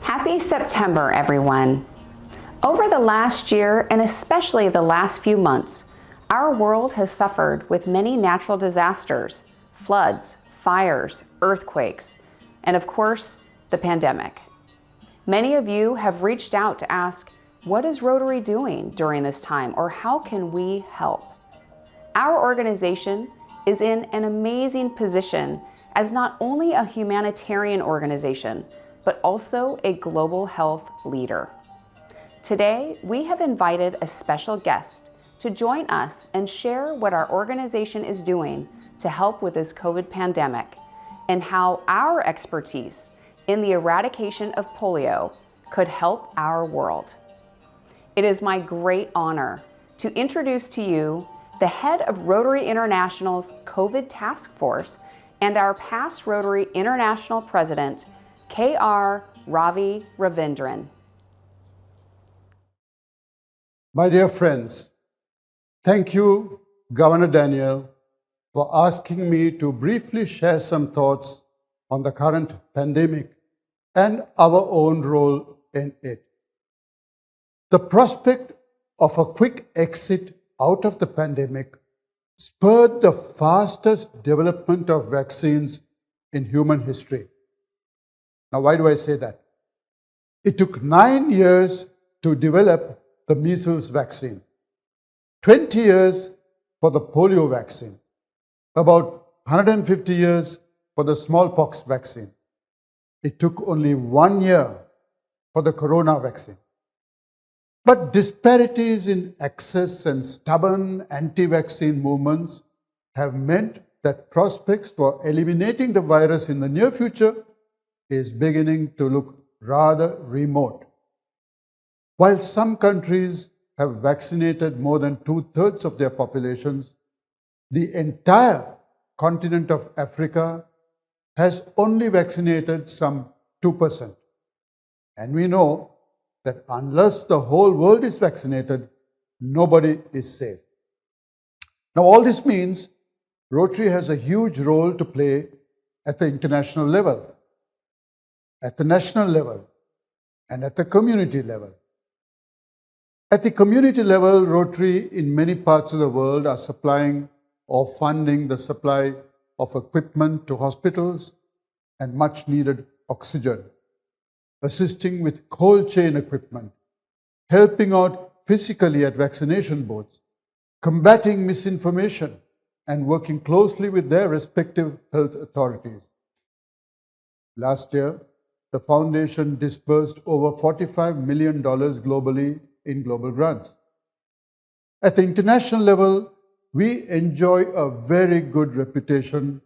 Happy September, everyone. Over the last year, and especially the last few months, our world has suffered with many natural disasters, floods, fires, earthquakes, and of course, the pandemic. Many of you have reached out to ask, what is Rotary doing during this time, or how can we help? Our organization is in an amazing position as not only a humanitarian organization, but also a global health leader. Today, we have invited a special guest to join us and share what our organization is doing to help with this COVID pandemic and how our expertise in the eradication of polio could help our world. It is my great honor to introduce to you the head of Rotary International's COVID Task Force and our past Rotary International President, K.R. Ravi Ravindran. My dear friends, thank you, Governor Daniel, for asking me to briefly share some thoughts on the current pandemic and our own role in it. The prospect of a quick exit out of the pandemic spurred the fastest development of vaccines in human history. Now, why do I say that? It took 9 years to develop the measles vaccine, 20 years for the polio vaccine, about 150 years for the smallpox vaccine. It took only 1 year for the corona vaccine. But disparities in access and stubborn anti-vaccine movements have meant that prospects for eliminating the virus in the near future is beginning to look rather remote. While some countries have vaccinated more than 2/3 of their populations, the entire continent of Africa has only vaccinated some 2%. And we know that unless the whole world is vaccinated, nobody is safe. Now, all this means Rotary has a huge role to play at the international level, at the national level, and at the community level. At the community level, Rotary in many parts of the world are supplying or funding the supply of equipment to hospitals and much needed oxygen, assisting with cold chain equipment, helping out physically at vaccination booths, combating misinformation, and working closely with their respective health authorities. Last year, the foundation disbursed over $45 million globally in global grants. At the international level, we enjoy a very good reputation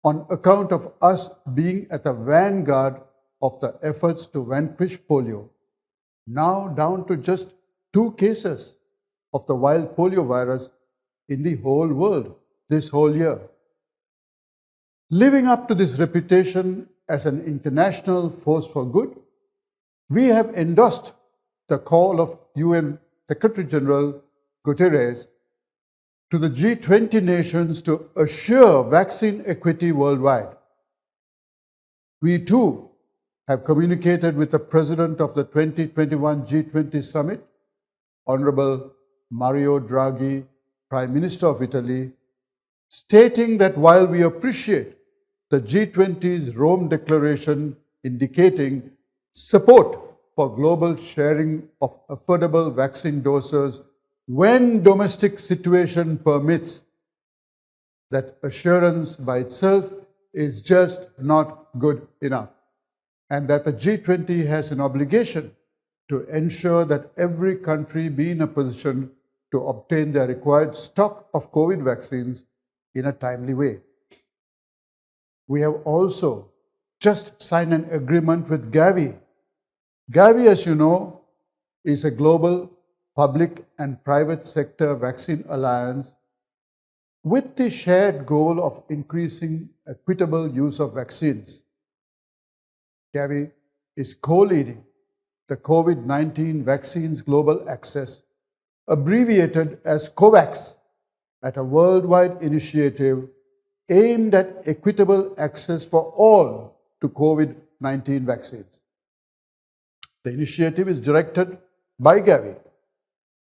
on account of us being at the vanguard of the efforts to vanquish polio, now down to just 2 cases of the wild polio virus in the whole world this whole year. Living up to this reputation as an international force for good, we have endorsed the call of UN Secretary General Guterres to the G20 nations to assure vaccine equity worldwide. We too have communicated with the President of the 2021 G20 Summit, Honorable Mario Draghi, Prime Minister of Italy, stating that while we appreciate the G20's Rome Declaration indicating support for global sharing of affordable vaccine doses when domestic situation permits, that assurance by itself is just not good enough, and that the G20 has an obligation to ensure that every country be in a position to obtain their required stock of COVID vaccines in a timely way. We have also just signed an agreement with Gavi. Gavi, as you know, is a global public and private sector vaccine alliance with the shared goal of increasing equitable use of vaccines. Gavi is co-leading the COVID-19 vaccines global access, abbreviated as COVAX, at a worldwide initiative aimed at equitable access for all to COVID-19 vaccines. The initiative is directed by Gavi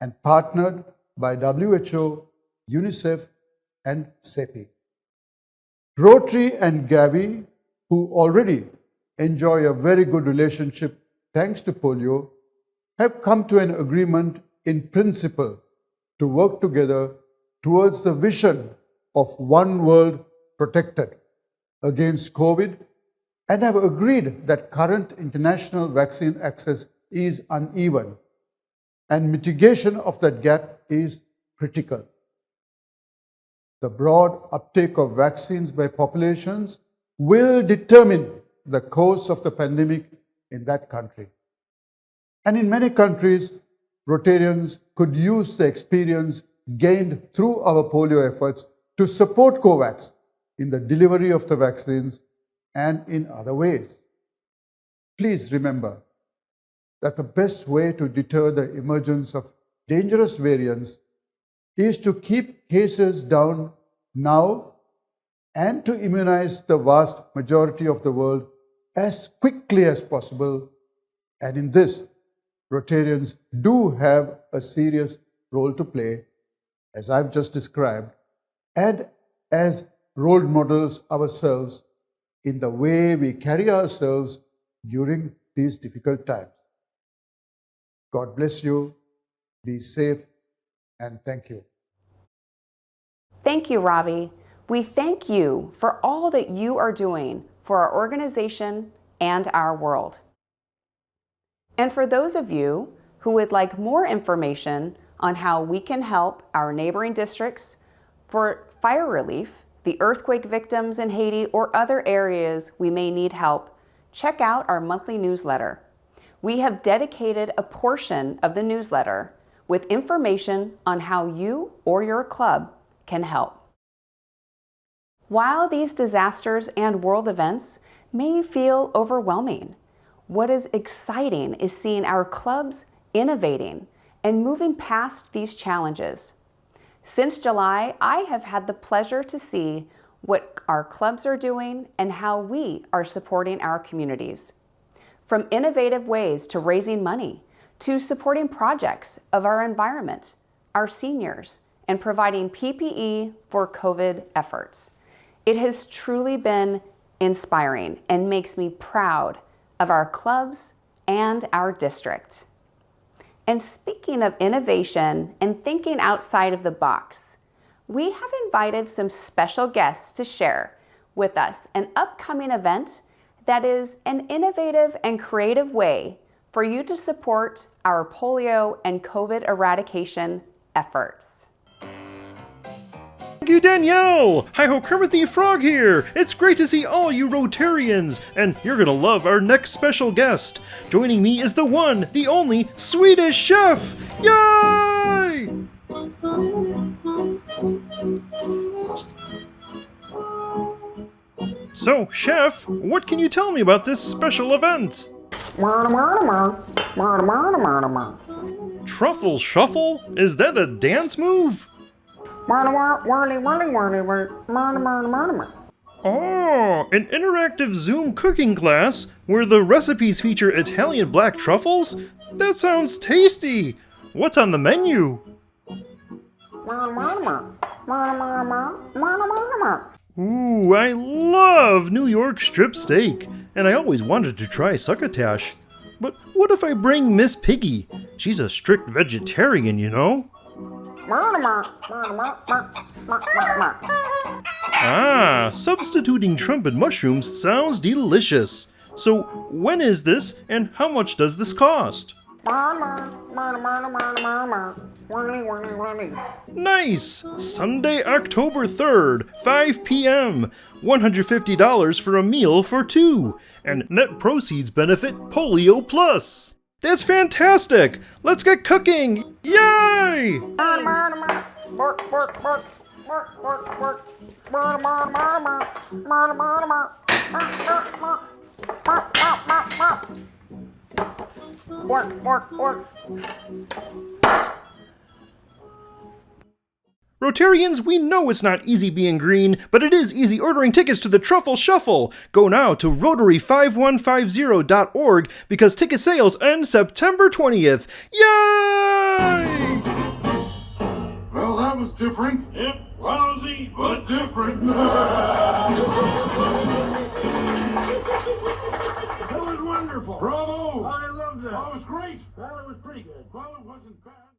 and partnered by WHO, UNICEF, and CEPI. Rotary and Gavi, who already enjoy a very good relationship thanks to polio, have come to an agreement in principle to work together towards the vision of one world protected against COVID, and have agreed that current international vaccine access is uneven and mitigation of that gap is critical. The broad uptake of vaccines by populations will determine the course of the pandemic in that country. And in many countries, Rotarians could use the experience gained through our polio efforts to support COVAX in the delivery of the vaccines and in other ways. Please remember that the best way to deter the emergence of dangerous variants is to keep cases down now and to immunize the vast majority of the world as quickly as possible. And in this, Rotarians do have a serious role to play, as I've just described, and as role models ourselves in the way we carry ourselves during these difficult times. God bless you, be safe, and thank you. Thank you, Ravi. We thank you for all that you are doing for our organization and our world. And for those of you who would like more information on how we can help our neighboring districts for fire relief, the earthquake victims in Haiti, or other areas we may need help, check out our monthly newsletter. We have dedicated a portion of the newsletter with information on how you or your club can help. While these disasters and world events may feel overwhelming, what is exciting is seeing our clubs innovating and moving past these challenges. Since July, I have had the pleasure to see what our clubs are doing and how we are supporting our communities. From innovative ways to raising money, to supporting projects of our environment, our seniors, and providing PPE for COVID efforts. It has truly been inspiring and makes me proud of our clubs and our district. And speaking of innovation and thinking outside of the box, we have invited some special guests to share with us an upcoming event that is an innovative and creative way for you to support our polio and COVID eradication efforts. Thank you, Danielle! Hi-ho, Kermit the Frog here! It's great to see all you Rotarians, and you're gonna love our next special guest. Joining me is the one, the only, Swedish Chef! Yay! So, Chef, what can you tell me about this special event? Truffle Shuffle? Is that a dance move? Oh, an interactive Zoom cooking class where the recipes feature Italian black truffles? That sounds tasty! What's on the menu? Ooh, I love New York strip steak, and I always wanted to try succotash. But what if I bring Miss Piggy? She's a strict vegetarian, you know. Ah, substituting trumpet mushrooms sounds delicious. So, when is this, and how much does this cost? Nice! Sunday, October 3rd, 5 p.m. $150 for a meal for two, and net proceeds benefit Polio Plus. That's fantastic! Let's get cooking! Yay! Rotarians, we know it's not easy being green, but it is easy ordering tickets to the Truffle Shuffle. Go now to Rotary5150.org because ticket sales end September 20th. Yay! Well, that was different. Yep, lousy, but different. That was wonderful. Bravo! I loved that. That was great. Well, it was pretty good. Well, it wasn't bad.